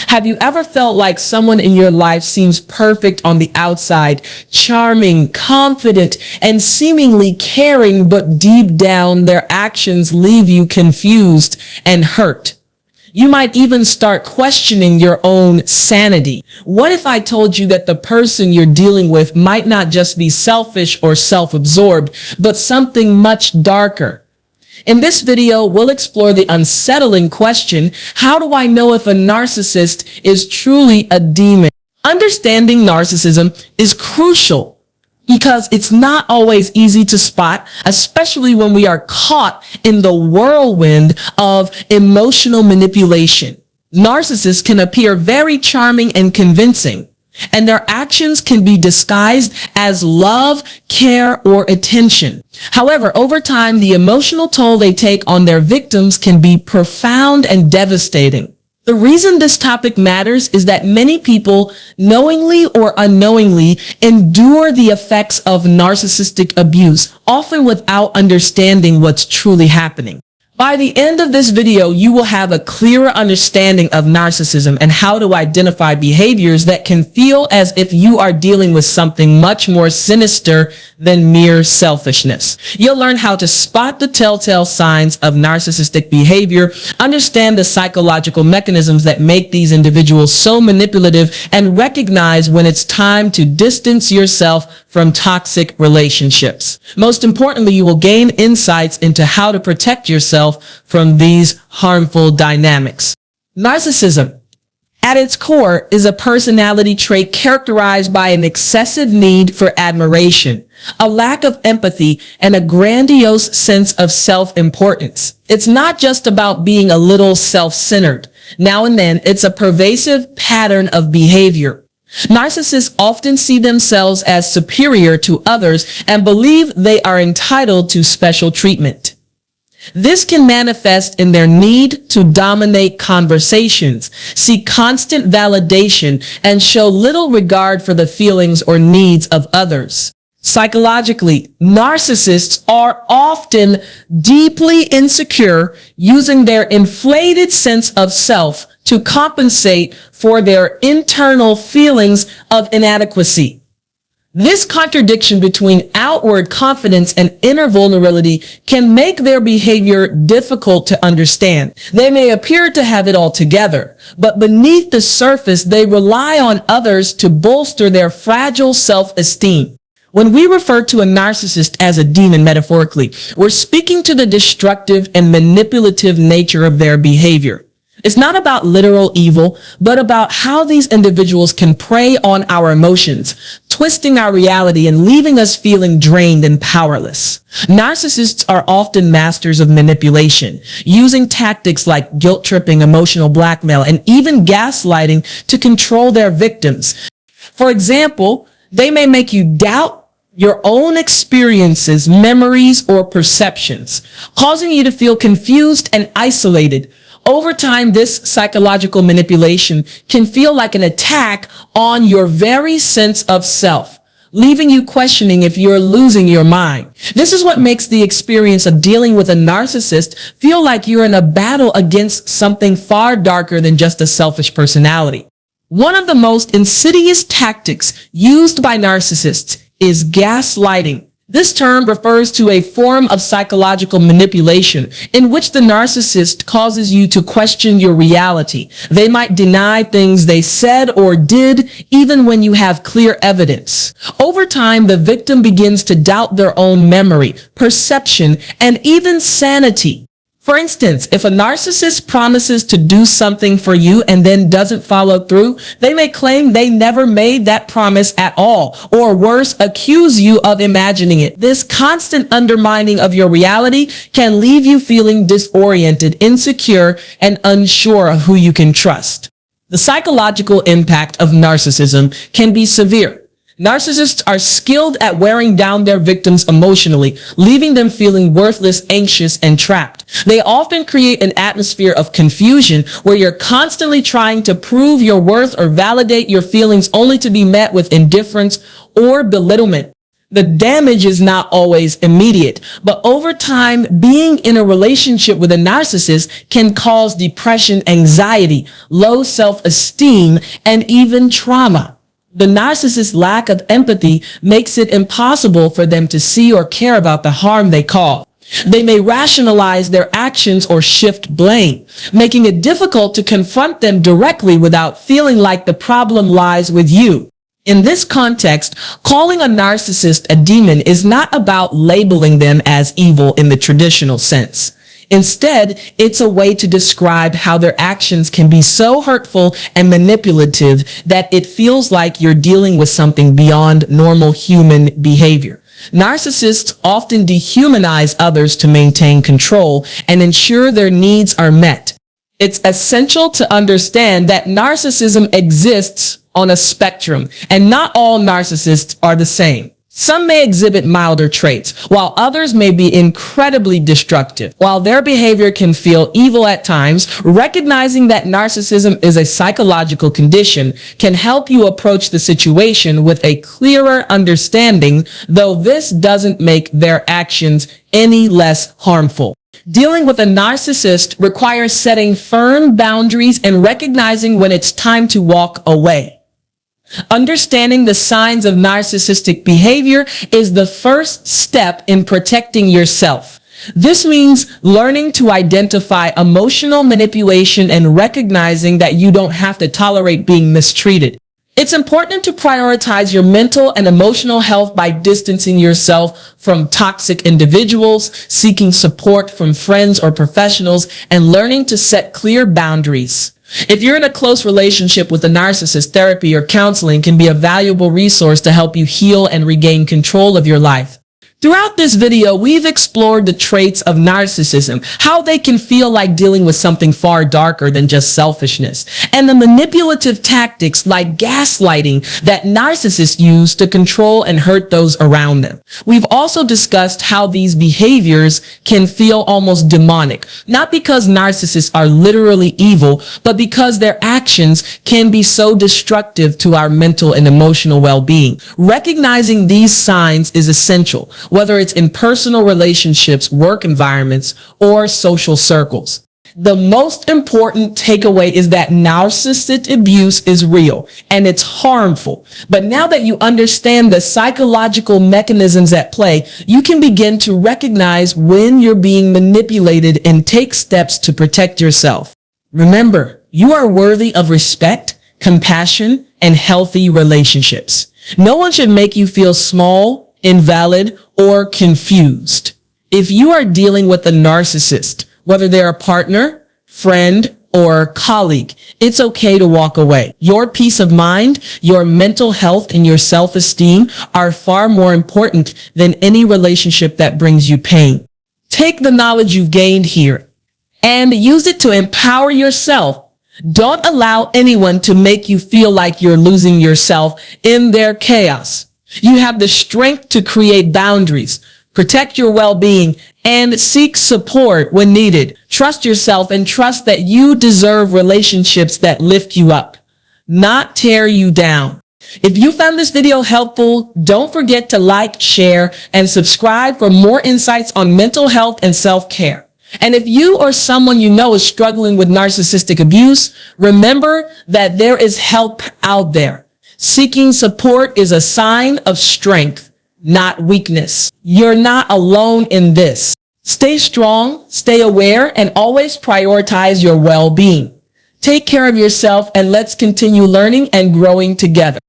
Have you ever felt like someone in your life seems perfect on the outside, charming, confident, and seemingly caring, but deep down their actions leave you confused and hurt? You might even start questioning your own sanity. What if I told you that the person you're dealing with might not just be selfish or self-absorbed, but something much darker? In this video, we'll explore the unsettling question, how do I know if a narcissist is truly a demon? Understanding narcissism is crucial because it's not always easy to spot, especially when we are caught in the whirlwind of emotional manipulation. Narcissists can appear very charming and convincing, and their actions can be disguised as love, care, or attention. However, over time, the emotional toll they take on their victims can be profound and devastating. The reason this topic matters is that many people, knowingly or unknowingly, endure the effects of narcissistic abuse, often without understanding what's truly happening. By the end of this video, you will have a clearer understanding of narcissism and how to identify behaviors that can feel as if you are dealing with something much more sinister than mere selfishness. You'll learn how to spot the telltale signs of narcissistic behavior, understand the psychological mechanisms that make these individuals so manipulative, and recognize when it's time to distance yourself from toxic relationships. Most importantly, you will gain insights into how to protect yourself from these harmful dynamics. Narcissism, at its core, is a personality trait characterized by an excessive need for admiration, a lack of empathy, and a grandiose sense of self-importance. It's not just about being a little self-centered. Now and then, it's a pervasive pattern of behavior. Narcissists often see themselves as superior to others and believe they are entitled to special treatment. This can manifest in their need to dominate conversations, seek constant validation, and show little regard for the feelings or needs of others. Psychologically, narcissists are often deeply insecure, using their inflated sense of self to compensate for their internal feelings of inadequacy. This contradiction between outward confidence and inner vulnerability can make their behavior difficult to understand. They may appear to have it all together, but beneath the surface, they rely on others to bolster their fragile self-esteem. When we refer to a narcissist as a demon metaphorically, we're speaking to the destructive and manipulative nature of their behavior. It's not about literal evil, but about how these individuals can prey on our emotions, twisting our reality and leaving us feeling drained and powerless. Narcissists are often masters of manipulation, using tactics like guilt tripping, emotional blackmail, and even gaslighting to control their victims. For example, they may make you doubt your own experiences, memories, or perceptions, causing you to feel confused and isolated. Over time, this psychological manipulation can feel like an attack on your very sense of self, leaving you questioning if you're losing your mind. This is what makes the experience of dealing with a narcissist feel like you're in a battle against something far darker than just a selfish personality. One of the most insidious tactics used by narcissists is gaslighting. This term refers to a form of psychological manipulation in which the narcissist causes you to question your reality. They might deny things they said or did, even when you have clear evidence. Over time, the victim begins to doubt their own memory, perception, and even sanity. For instance, if a narcissist promises to do something for you and then doesn't follow through, they may claim they never made that promise at all, or worse, accuse you of imagining it. This constant undermining of your reality can leave you feeling disoriented, insecure, and unsure of who you can trust. The psychological impact of narcissism can be severe. Narcissists are skilled at wearing down their victims emotionally, leaving them feeling worthless, anxious, and trapped. They often create an atmosphere of confusion where you're constantly trying to prove your worth or validate your feelings only to be met with indifference or belittlement. The damage is not always immediate, but over time, being in a relationship with a narcissist can cause depression, anxiety, low self-esteem, and even trauma. The narcissist's lack of empathy makes it impossible for them to see or care about the harm they cause. They may rationalize their actions or shift blame, making it difficult to confront them directly without feeling like the problem lies with you. In this context, calling a narcissist a demon is not about labeling them as evil in the traditional sense. Instead, it's a way to describe how their actions can be so hurtful and manipulative that it feels like you're dealing with something beyond normal human behavior. Narcissists often dehumanize others to maintain control and ensure their needs are met. It's essential to understand that narcissism exists on a spectrum, and not all narcissists are the same. Some may exhibit milder traits, while others may be incredibly destructive. While their behavior can feel evil at times, recognizing that narcissism is a psychological condition can help you approach the situation with a clearer understanding, though this doesn't make their actions any less harmful. Dealing with a narcissist requires setting firm boundaries and recognizing when it's time to walk away. Understanding the signs of narcissistic behavior is the first step in protecting yourself. This means learning to identify emotional manipulation and recognizing that you don't have to tolerate being mistreated. It's important to prioritize your mental and emotional health by distancing yourself from toxic individuals, seeking support from friends or professionals, and learning to set clear boundaries. If you're in a close relationship with a narcissist, therapy or counseling can be a valuable resource to help you heal and regain control of your life. Throughout this video, we've explored the traits of narcissism, how they can feel like dealing with something far darker than just selfishness, and the manipulative tactics like gaslighting that narcissists use to control and hurt those around them. We've also discussed how these behaviors can feel almost demonic, not because narcissists are literally evil, but because their actions can be so destructive to our mental and emotional well-being. Recognizing these signs is essential, whether it's in personal relationships, work environments, or social circles. The most important takeaway is that narcissistic abuse is real and it's harmful. But now that you understand the psychological mechanisms at play, you can begin to recognize when you're being manipulated and take steps to protect yourself. Remember, you are worthy of respect, compassion, and healthy relationships. No one should make you feel small, invalid, or confused. If you are dealing with a narcissist, whether they're a partner, friend, or colleague, it's okay to walk away. Your peace of mind, your mental health, and your self-esteem are far more important than any relationship that brings you pain. Take the knowledge you've gained here and use it to empower yourself. Don't allow anyone to make you feel like you're losing yourself in their chaos. You have the strength to create boundaries, protect your well-being, and seek support when needed. Trust yourself and trust that you deserve relationships that lift you up, not tear you down. If you found this video helpful, don't forget to like, share, and subscribe for more insights on mental health and self-care. And if you or someone you know is struggling with narcissistic abuse, remember that there is help out there. Seeking support is a sign of strength, not weakness. You're not alone in this. Stay strong, stay aware, and always prioritize your well-being. Take care of yourself and let's continue learning and growing together.